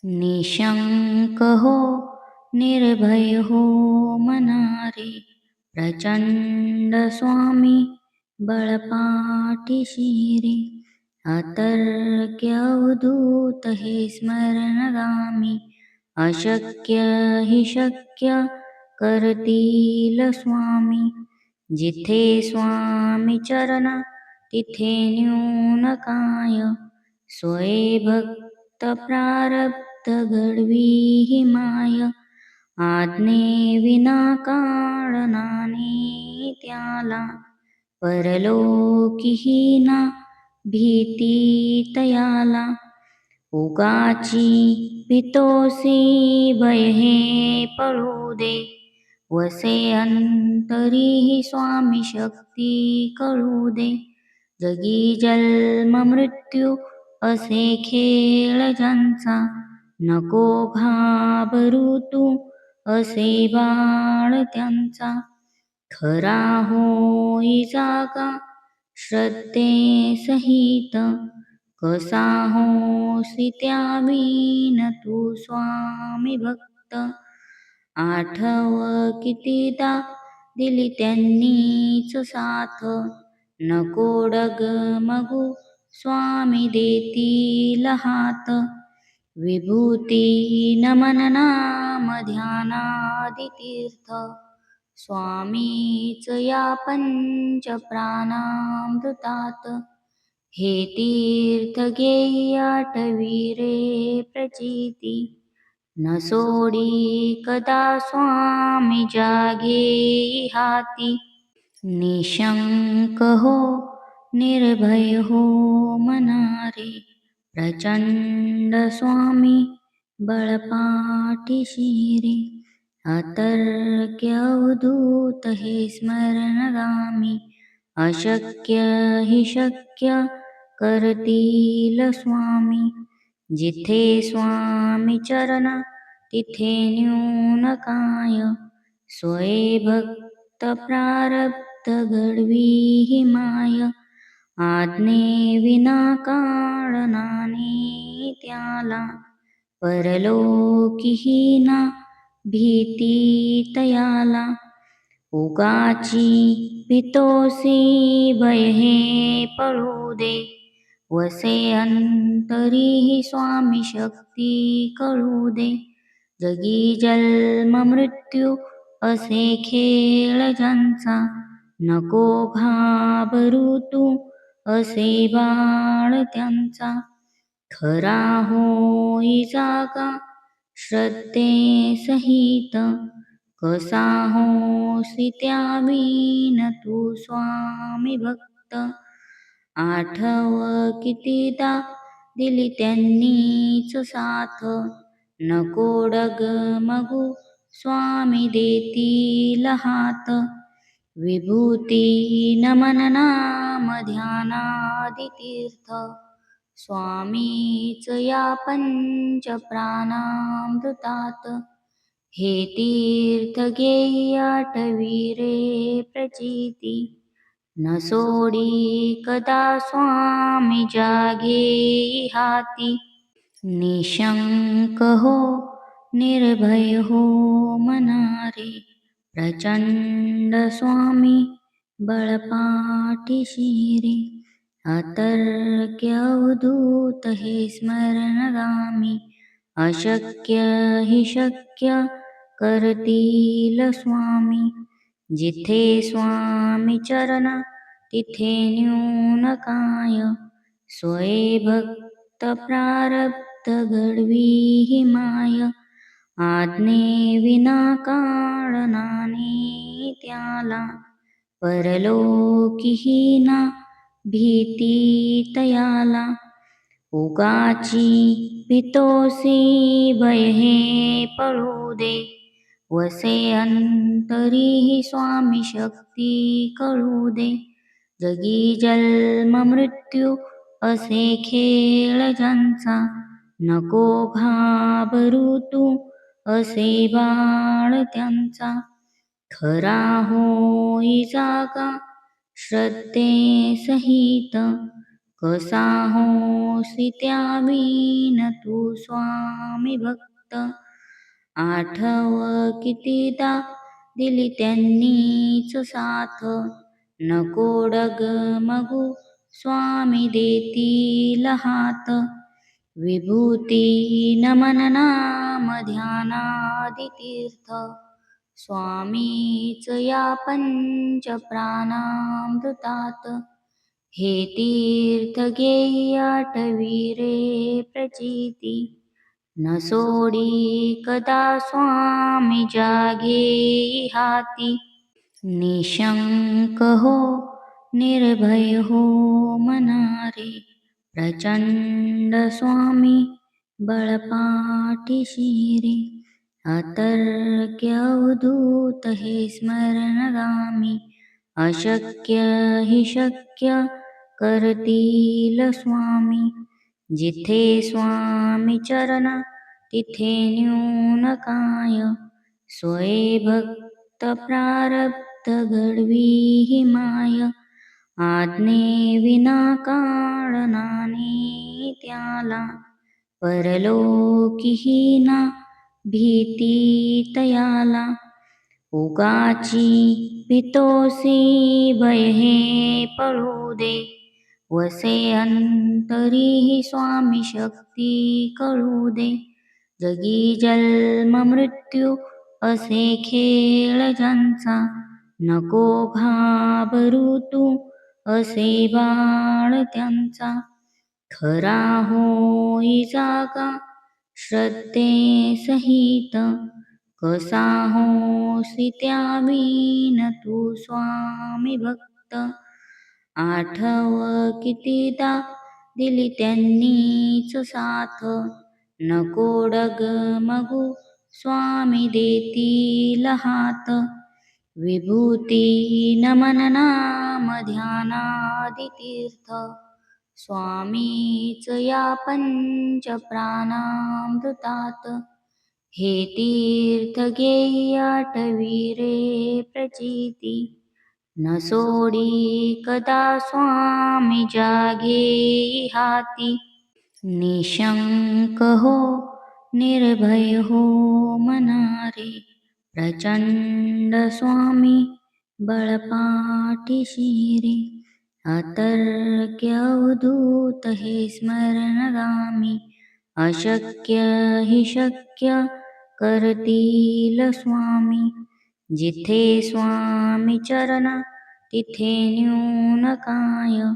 निशंक हो निर्भय हो मनारे, प्रचंड स्वामी बळपाठीशी रे. अतर्क्य अवधूत हे स्मरणगामी, अशक्य हि शक्य करतील स्वामी. जिथे स्वामी चरण तिथे न्यून काय, स्वये भक्त प्रारब्ध घडवी ही माय. आज्ञे विना काळ नाने त्याला, परलोकीही ना भीती तयाला. उगाची भीतोसी भय हे पळू दे, वसे अंतरी स्वामी शक्ती कळू दे. जगी जन्म मृत्यू असे खेळ ज्यांचा, नको घाबरू तू असे बाळ त्यांचा. खरा होई जागा श्रद्धे सहित, कसा होसी त्यावीन तू स्वामी भक्त. आठव कितीदा दिली त्यांनीच साथ, नको डगमगू स्वामी देतील हात. विभूती नमन नाम ध्यानादि तीर्थ, स्वामीच या पंच प्राणामृतात. हे तीर्थ घेई आठवी रे प्रचिती, न सोडी कदा स्वामी जागे हाती. निशंक हो निर्भय हो मनारे, प्रचंड स्वामी बळपाठीशी रे. अतर्क्य अवधूत हे स्मरणगामी, अशक्य हि शक्य करतील स्वामी. जिथे स्वामी चरण तिथे न्यून काय, स्वये भक्त प्रारब्ध घडवी ही माय. आज्ञे विना काळ नाने त्याला, परलोकीही ना भीती तयाला. उगाची भीतोसी भय हे पळू दे, वसे अंतरी स्वामी शक्ती कळू दे. जगी जन्म मृत्यू असे खेळ ज्यांचा, नको घाबरू तू असे बाळ त्यांचा. खरा होई जागा श्रद्धे सहित, कसा होसी त्यावीन तू स्वामी भक्त. आठव कितीदा दिली त्यांनीच साथ, नको डगमगू स्वामी देतील हात. विभूती नमन नाम ध्यानादि तीर्थ, स्वामीच या पंच प्राणामृतात. हे तीर्थ घेई आठवी रे प्रचिती, न सोडी कदा स्वामी जागे हाती. निशंक हो निर्भय हो मनारे, प्रचंड स्वामी बळपाठीशी रे. अतर्क्य अवधूत हे स्मरणगामी, अशक्य हि शक्य करतील स्वामी. जिथे स्वामी चरण तिथे न्यून काय, स्वये भक्त प्रारब्ध घडवी ही माय. आज्ञे विना काळ नाने त्याला, परलोकीही ना भीती तयाला. उगाची भीतोसी भय हे पळू दे, वसे अंतरी स्वामी शक्ती कळू दे. जगी जन्म मृत्यू असे खेळ ज्यांचा, नको घाबरू तू असे बाळ त्यांचा. खरा होई जागा श्रद्धे सहित, कसा होसी त्याविन तू स्वामी भक्त. आठव कितीदा दिली त्यांनीच साथ, नको डगमगू स्वामी देतील हात. विभूती नमन नाम ध्यानादि तीर्थ, स्वामीच या पंच प्राणामृतात. हे तीर्थ घेई आठवी रे प्रचिती, न सोडी कदा स्वामी जागे हाती. निशंक हो निर्भय हो मनारे, प्रचंड स्वामी बळपाठीशी रे. अतर्क्य अवधूत हे स्मरणगामी, अशक्य हि शक्य करतील स्वामी. जिथे स्वामी चरण तिथे न्यून काय, स्वये भक्त प्रारब्ध घडवी ही माय. आज्ञे विना काळ नाणे त्याला, परलोकीही ना भीती तयाला. उगाची भीतोसी भय हे पळू दे, वसे अंतरी स्वामी शक्ती कळू दे. जगी जन्म मृत्यू असे खेळ ज्यांचा, नको घाबरू तू असे बाळ त्यांचा. खरा होई जागा श्रद्धे सहित, कसा होसी त्याविन तू स्वामी भक्त. आठव कितीदा दिली त्यांनीच साथ, नको डगमगू स्वामी देतील हात. विभूती नमन नाम ध्यानादि तीर्थ, स्वामीच या पंच प्राणामृतात. हे तीर्थ घेई आठवी रे प्रचिती, न सोडी कदा स्वामी जागे हाती. निशंक हो निर्भय हो मनारे, प्रचंड स्वामी बळपाठीशी रे. अतर्क्य अवधूत हे स्मरणगामी, अशक्य हि शक्य करतील स्वामी. जिथे स्वामी चरण तिथे न्यून काय,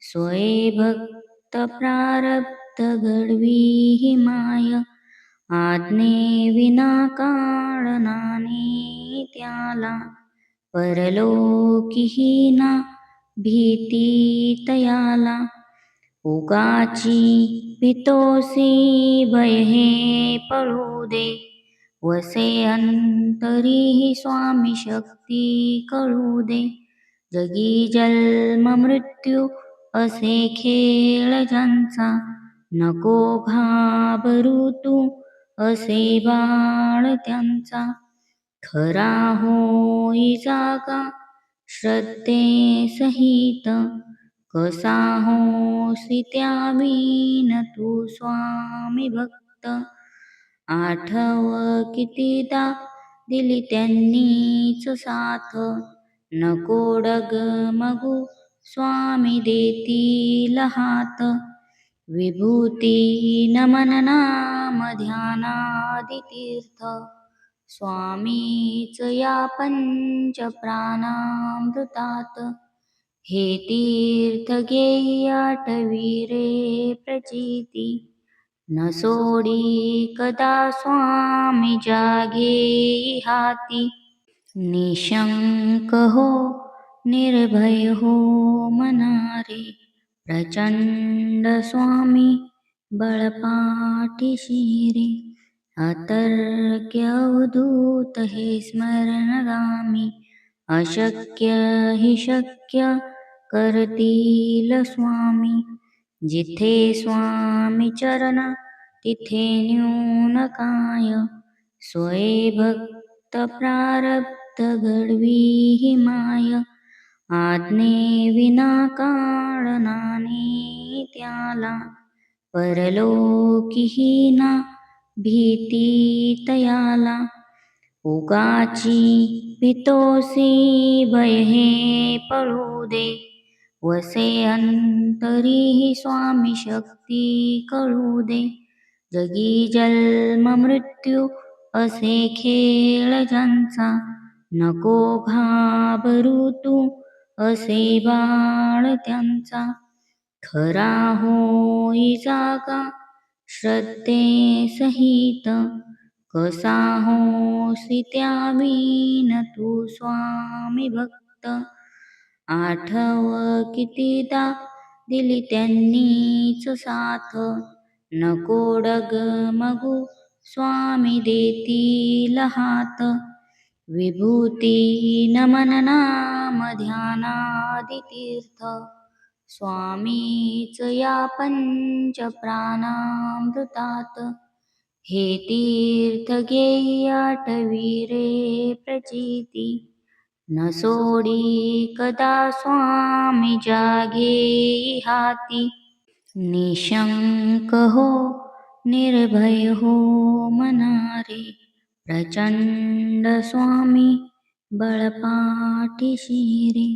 स्वये भक्त प्रारब्ध घडवी ही माय. आज्ञे विना काळ नाणे त्याला, परलोकीही ना भीती तयाला. उगाची भीतोसी भय हे पळू दे, वसे अंतरी स्वामी शक्ती कळू दे. जगी जन्म मृत्यू असे खेळ ज्यांचा, नको घाबरू तू असे बाळ त्यांचा. खरा होई जागा श्रद्धे सहित, कसा होसी त्याविन तू स्वामी भक्त. आठव कितीदा दिली त्यांनीच साथ, नको डगमगू स्वामी देतील हात. विभूती नमन नाम ध्यानादि तीर्थ, स्वामीच या पंच प्राणामृतात. हे तीर्थ घेई आठवी रे प्रचिती, न सोडी कदा स्वामी जागे हाती. निशंक हो निर्भय हो मनारे, प्रचंड स्वामी बळपाठीशी रे. अतर्क्य अवधूत हे स्मरणगामी, अशक्य हि शक्य करतील स्वामी. जिथे स्वामी चरण तिथे न्यून काय, स्वये भक्त प्रारब्ध घडवी ही माय. आज्ञेविना काढणाने त्याला परलोकीही ना भीती तयाला उगाची भीतोसी भय हे पळू दे वसे अंतरीही स्वामी शक्ती कळू दे जगी जन्म मृत्यू असे खेळ ज्यांचा नको घाबरू तू असे बाळ त्यांचा खरा होई जागा श्रद्धे सहित कसा होसी त्यावीन तू स्वामी भक्त आठव कितीदा दिली त्यांनीच साथ नको डगमगू स्वामी देतील हात विभूती नमन नाम ध्यानादि तीर्थ स्वामीच या पंच प्राणामृतात हे तीर्थ घेई आठवी रे प्रचिती न सोडी कदा स्वामी जागे हाती निशंक हो निर्भय हो मनारे प्रचंड स्वामी बळपाठीशी रे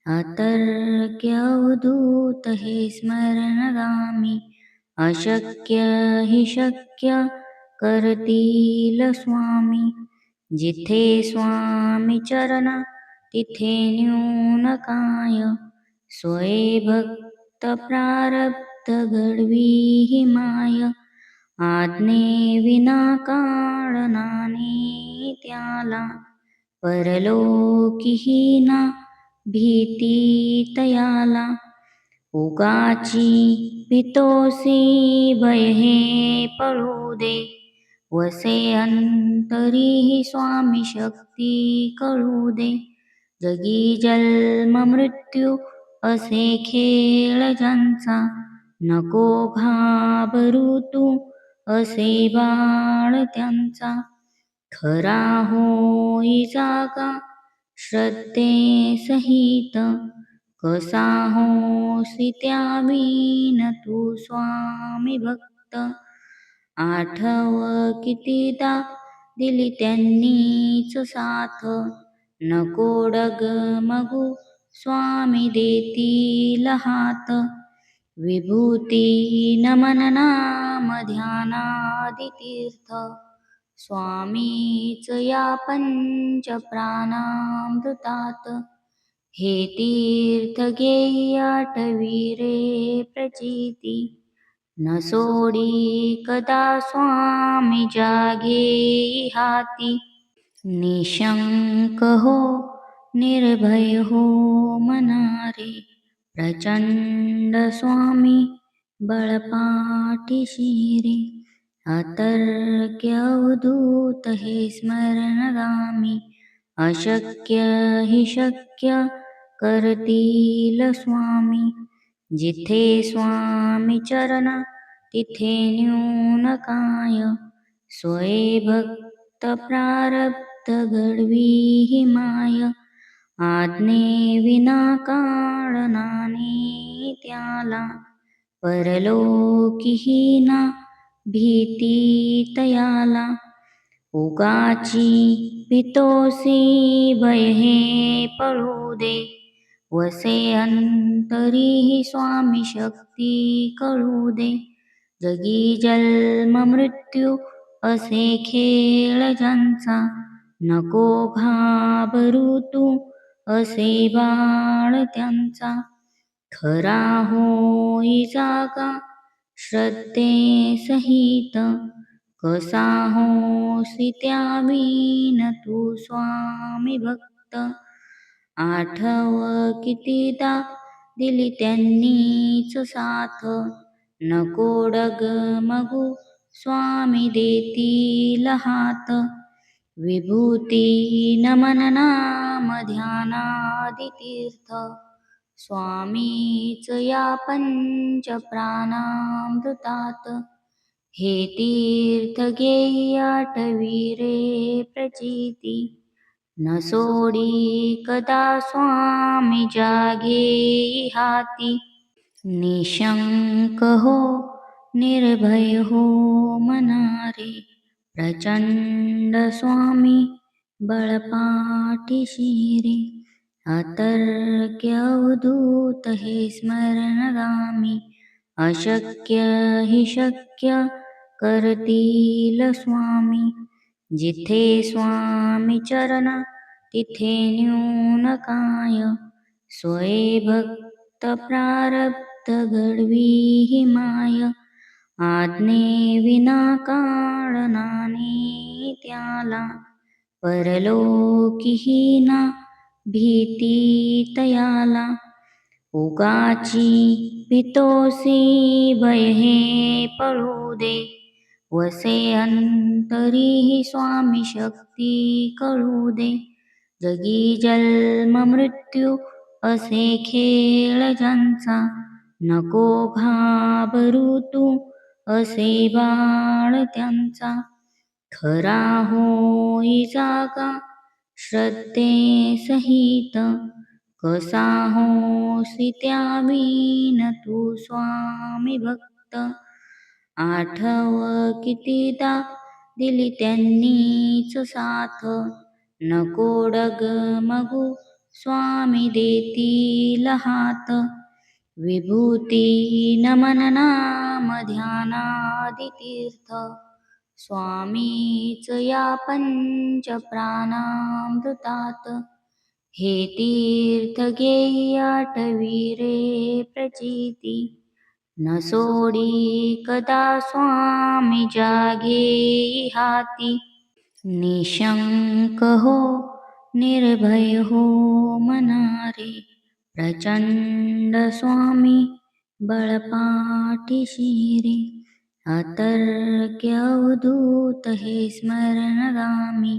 अतर्क्य अवधूत हे स्मरणगामी अशक्य हि शक्य करतील स्वामी जिथे स्वामी चरण तिथे न्यून काय स्वये भक्त प्रारब्ध घडवी हि माय आज्ञेविना काढणाने त्याला परलोकीही ना भीती तयाला उगाची भीतोसी भय हे पळू दे वसे अंतरीही स्वामी शक्ती कळू दे जगी जन्म मृत्यू असे खेळ ज्यांचा नको घाबरू तू असे बाळ त्यांचा खरा होई जागा श्रद्धे सहित कसा होसी त्यावीन तू स्वामी भक्त आठव कितीदा दिली त्यांनीच साथ नको डगमगू स्वामी देतील हात विभूती नमन नाम ध्यानादि तीर्थ स्वामीच या पंच प्राणामृतात हे तीर्थ घेई आठवी रे प्रचिती न सोडी कदा स्वामी जागे हाती निशंक हो निर्भय हो मनारे प्रचंड स्वामी बळपाठीशी रे अतर्क्य अवधूत हे स्मरणगामी अशक्य हि शक्य करतील स्वामी जिथे स्वामी चरण तिथे न्यून काय स्वये भक्त प्रारब्ध घडवी हि माय आज्ञेविना काढणाने त्याला परलोकीही ना भीती तयाला उगाची भीतोसी भय हे पळू दे वसे अंतरीही स्वामी शक्ती कळू दे जगी जन्म मृत्यू असे खेळ ज्यांचा नको घाबरू तू असे बाळ त्यांचा खरा होई जागा श्रद्धे सहित कसा होसी त्यावीन तू स्वामी भक्त आठव कितीदा दिली त्यांनीच साथ नको डगमगू स्वामी देतील हात विभूती नमन नाम ध्यानादि तीर्थ स्वामीच या पंच प्राणामृतात हे तीर्थ घेई आठवी रे प्रचिती न सोडी कदा स्वामी जागे हाती. निशंक हो निर्भय हो मनारे, प्रचंड स्वामी बळपाठीशी रे. अतर्क्य अवधूत हे स्मरणगामी, अशक्य हि शक्य करतील स्वामी. जिथे स्वामी चरण तिथे न्यून काय, स्वये भक्त प्रारब्ध घडवी ही माय. आज्ञे विना काळ नाने त्याला, परलोकीही ना भीती तयाला. उगाची भीतोसी भय हे पळू दे, वसे अंतरी स्वामी शक्ती कळू दे. जगी जन्म मृत्यू असे खेळ ज्यांचा, नको घाबरू तू असे बाळ त्यांचा. खरा होई जागा श्रद्धे सहित, कसा होसी त्यावीन तू स्वामी भक्त. आठव कितीदा दिली त्यांनीच साथ, नको डगमगू स्वामी देतील हात. विभूती नमन नाम ध्यानादि तीर्थ, स्वामीच या पंच प्राणामृतात. हे तीर्थ घेई आठवी रे प्रचिती, न सोडी कदा स्वामी जागे हाती. निशंक हो निर्भय हो मनारे, प्रचंड स्वामी बळपाठीशी रे. अतर्क्य अवधूत हे स्मरणगामी,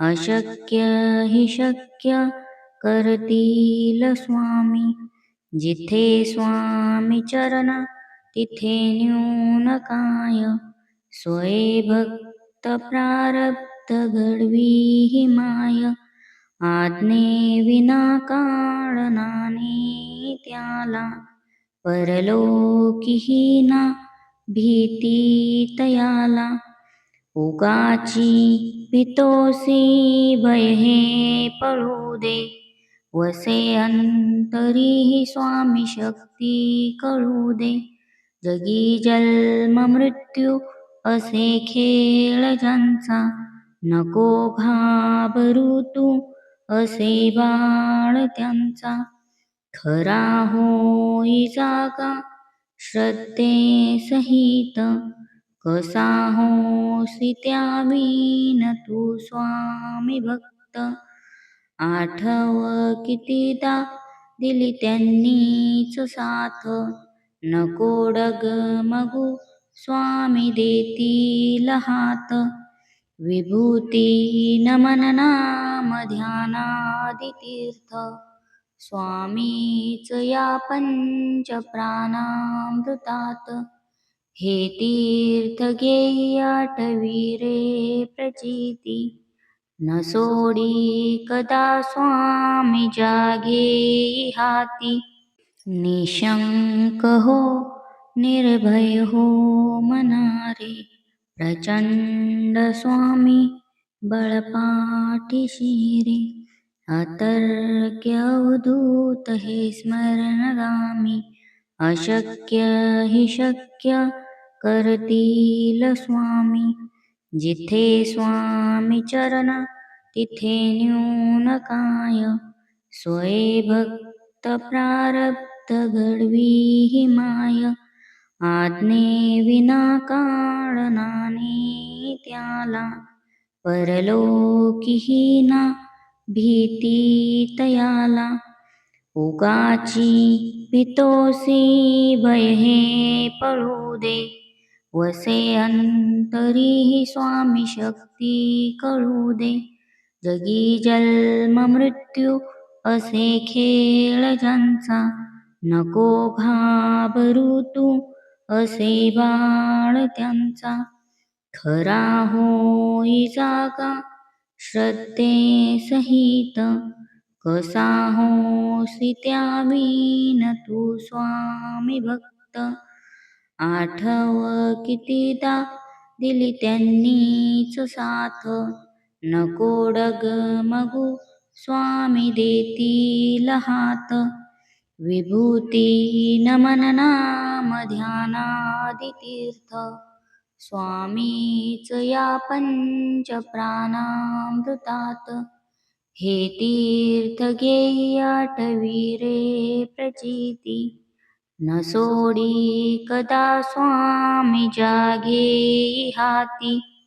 अशक्य हि शक्य करतील स्वामी. जिथे स्वामी चरण तिथे न्यून काय, स्वये भक्त प्रारब्ध घडवी ही माय. आज्ञे विना काळ नाने त्याला, परलोकीही ना भीती तयाला. उगाची भीतोसी भय हे पळू दे, वसे अंतरी स्वामी शक्ती कळू दे. जगी जन्म मृत्यू असे खेळ ज्यांचा, नको घाबरू तू असे बाळ त्यांचा. खरा होई जागा श्रद्धे सहित, कसा होसी त्यावीन तू स्वामी भक्त. आठव कितीदा दिली त्यांनीच साथ, नको डगमगू स्वामी देतील हात. विभूती नमन नाम ध्यानादि तीर्थ, स्वामीच या पंच प्राणामृतात. हे तीर्थ घेई आठवी रे प्रचिती, न सोडी कदा स्वामी जागे हाती. निशंक हो निर्भय हो मनारे, प्रचंड स्वामी बळपाठीशी रे. अतर्क्य अवधूत हे स्मरणगामी, अशक्य हि शक्य करतील स्वामी. जिथे स्वामी चरण तिथे न्यून काय, स्वये भक्त प्रारब्ध घडवी ही माय. आज्ञे विना काळ नाने त्याला, परलोकीही ना भीती तयाला. उगाची भीतोसी भय हे पळू दे, वसे अंतरी स्वामी शक्ती कळू दे. जगी जन्म मृत्यू असे खेळ ज्यांचा, नको घाबरू तू असे बाळ त्यांचा. खरा होई जागा श्रद्धे सहित कसा होसी त्या विन तू स्वामी भक्त. आठव कितीदा दिली त्यांनीच साथ, नको डगमगू स्वामी देतील हात. विभूती नमन नाम ध्यानादि तीर्थ, स्वामीच या पंच प्राणामृतात. हे तीर्थ घेई आठवी रे प्रचिती, न सोडी कदा स्वामी जागे हाती.